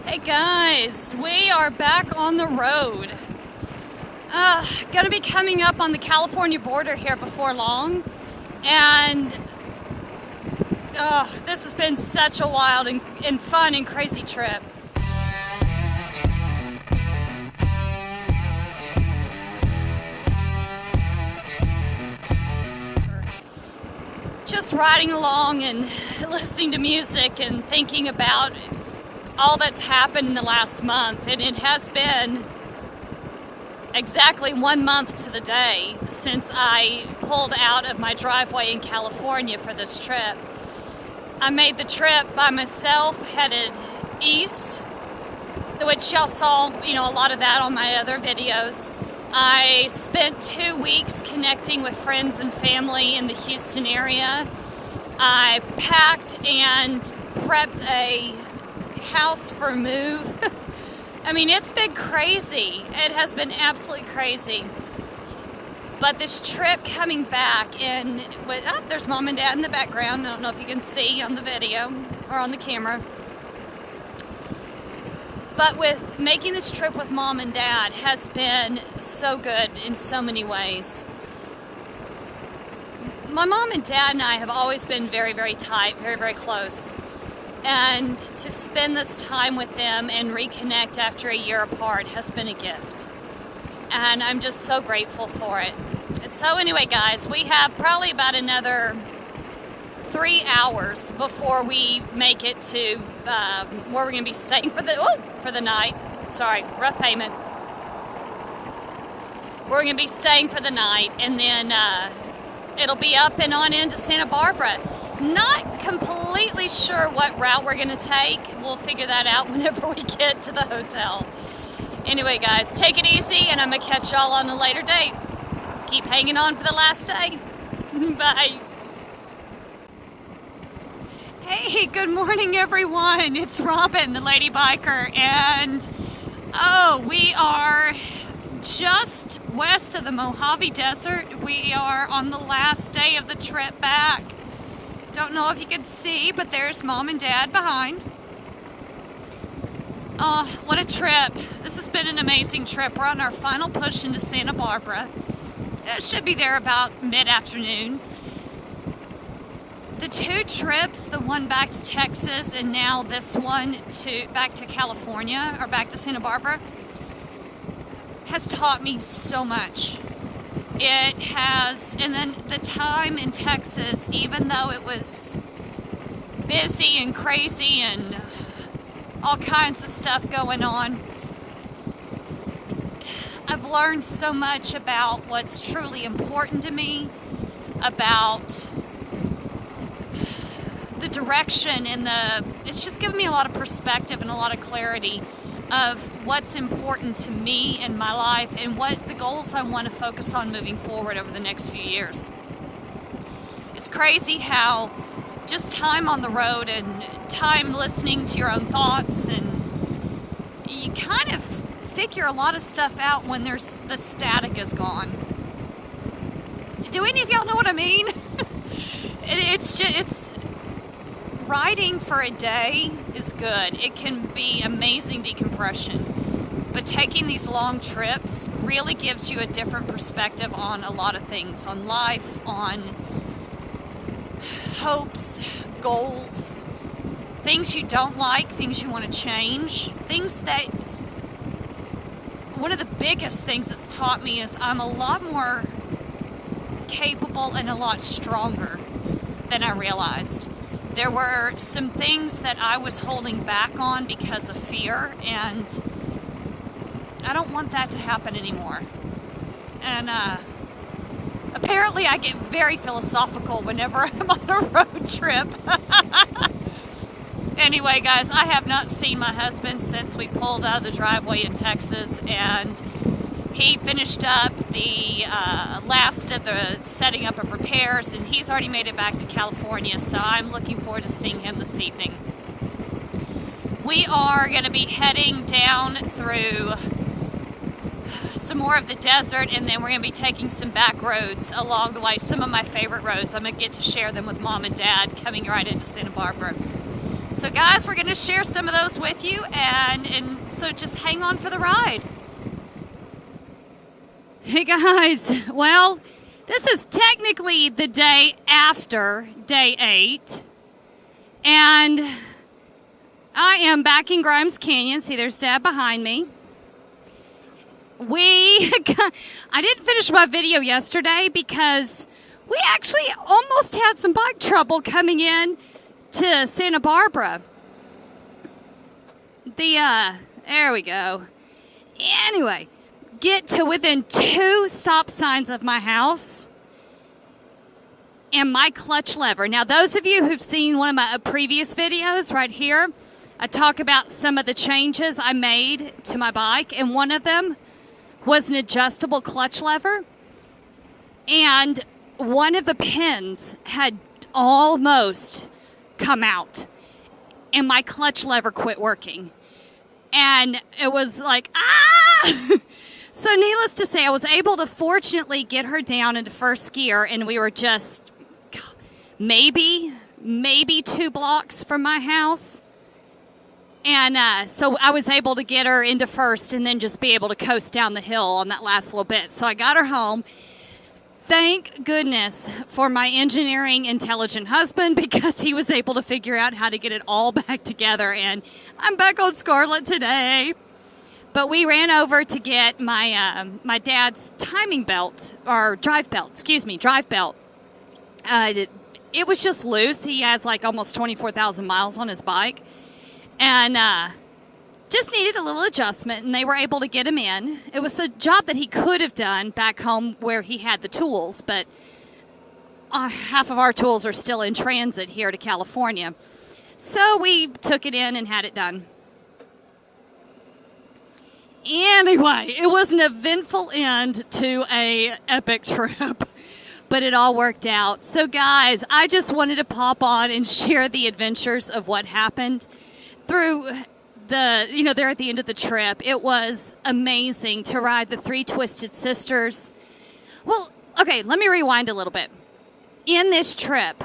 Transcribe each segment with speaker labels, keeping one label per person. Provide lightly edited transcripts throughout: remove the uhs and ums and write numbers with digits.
Speaker 1: Hey guys, we are back on the road. Gonna be coming up on the California border here before long, and this has been such a wild and fun and crazy trip. Just riding along and listening to music and thinking about all that's happened in the last month, and it has been exactly 1 month to the day since I pulled out of my driveway in California for this trip. I made the trip by myself, headed east, which y'all saw, a lot of that on my other videos. I spent 2 weeks connecting with friends and family in the Houston area. I packed and prepped a house for a move. I mean, it's been crazy. It has been absolutely crazy. But this trip coming back in with, there's Mom and Dad in the background. I don't know if you can see on the video or on the camera. But with making this trip with Mom and Dad has been so good in so many ways. My mom and dad and I have always been very, very tight, very, very close. And to spend this time with them and reconnect after a year apart has been a gift. And I'm just so grateful for it. So anyway, guys, we have probably about another 3 hours before we make it to where we're going to be staying for the night. Sorry, rough payment. We're going to be staying for the night, and then it'll be up and on into Santa Barbara. Not completely sure what route we're going to take. We'll figure that out whenever we get to the hotel. Anyway, guys, take it easy, and I'm going to catch y'all on a later date. Keep hanging on for the last day. Bye. Hey, good morning, everyone. It's Robin, the lady biker, and we are just west of the Mojave Desert. We are on the last day of the trip back. Don't know if you can see, but there's Mom and Dad behind. Oh, what a trip. This has been an amazing trip. We're on our final push into Santa Barbara. It should be there about mid-afternoon. The 2 trips, the one back to Texas and now this one back to California, or back to Santa Barbara, has taught me so much. It has, and then the time in Texas, even though it was busy and crazy and all kinds of stuff going on, I've learned so much about what's truly important to me, about the direction and it's just given me a lot of perspective and a lot of clarity of what's important to me in my life and what the goals I want to focus on moving forward over the next few years. It's crazy how just time on the road and time listening to your own thoughts, and you kind of figure a lot of stuff out when the static is gone. Do any of y'all know what I mean? It's riding for a day is good. It can be amazing decompression. But taking these long trips really gives you a different perspective on a lot of things. On life, on hopes, goals, things you don't like, things you want to change. Things that... One of the biggest things it's taught me is I'm a lot more capable and a lot stronger than I realized. There were some things that I was holding back on because of fear, and I don't want that to happen anymore. And apparently I get very philosophical whenever I'm on a road trip. Anyway, guys, I have not seen my husband since we pulled out of the driveway in Texas, and he finished up the last of the setting up of repairs, and he's already made it back to California, so I'm looking forward to seeing him this evening. We are going to be heading down through some more of the desert, and then we're going to be taking some back roads along the way, some of my favorite roads. I'm going to get to share them with Mom and Dad coming right into Santa Barbara. So guys, we're going to share some of those with you, and so just hang on for the ride. Hey guys, well, this is technically the day after day 8, and I am back in Grimes Canyon. See, there's Dad behind me. I didn't finish my video yesterday because we actually almost had some bike trouble coming in to Santa Barbara. There we go. Anyway, get to within 2 stop signs of my house and my clutch lever. Now, those of you who've seen one of my previous videos right here, I talk about some of the changes I made to my bike, and one of them was an adjustable clutch lever, and one of the pins had almost come out, and my clutch lever quit working, and it was like, ah! So needless to say, I was able to fortunately get her down into first gear, and we were just maybe 2 blocks from my house. And so I was able to get her into first and then just be able to coast down the hill on that last little bit. So I got her home. Thank goodness for my engineering intelligent husband, because he was able to figure out how to get it all back together. And I'm back on Scarlet today. But we ran over to get my my dad's timing belt, or drive belt. It was just loose. He has like almost 24,000 miles on his bike. And just needed a little adjustment, and they were able to get him in. It was a job that he could have done back home where he had the tools, but half of our tools are still in transit here to California. So we took it in and had it done. Anyway, it was an eventful end to a epic trip, but it all worked out. So guys, I just wanted to pop on and share the adventures of what happened through there at the end of the trip. It was amazing to ride the 3 Twisted Sisters. Well, okay, let me rewind a little bit. In this trip,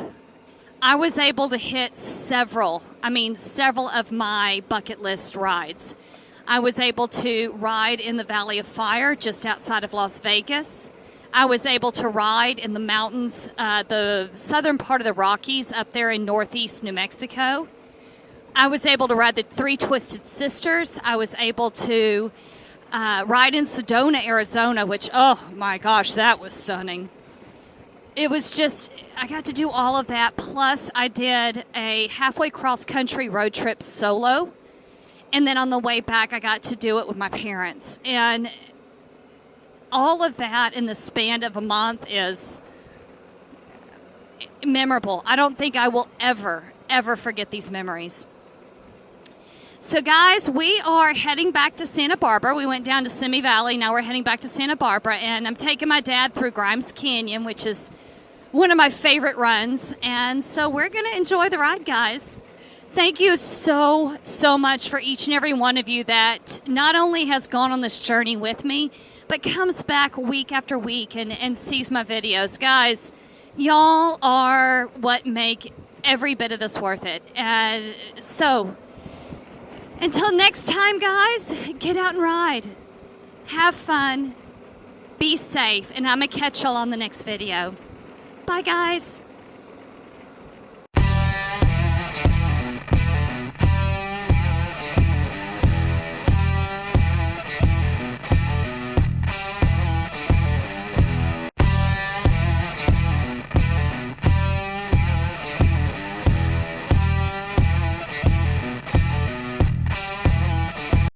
Speaker 1: I was able to hit several of my bucket list rides. I was able to ride in the Valley of Fire just outside of Las Vegas. I was able to ride in the mountains, the southern part of the Rockies up there in northeast New Mexico. I was able to ride the 3 Twisted Sisters. I was able to ride in Sedona, Arizona, which, oh my gosh, that was stunning. It was just, I got to do all of that. Plus, I did a halfway cross-country road trip solo. And then on the way back, I got to do it with my parents. And all of that in the span of a month is memorable. I don't think I will ever forget these memories. So guys, we are heading back to Santa Barbara. We went down to Simi Valley. Now we're heading back to Santa Barbara, and I'm taking my dad through Grimes Canyon, which is one of my favorite runs. And so we're going to enjoy the ride, guys. Thank you so much for each and every one of you that not only has gone on this journey with me, but comes back week after week and sees my videos. Guys, y'all are what make every bit of this worth it. And so until next time, guys, get out and ride. Have fun. Be safe. And I'm going to catch y'all on the next video. Bye, guys.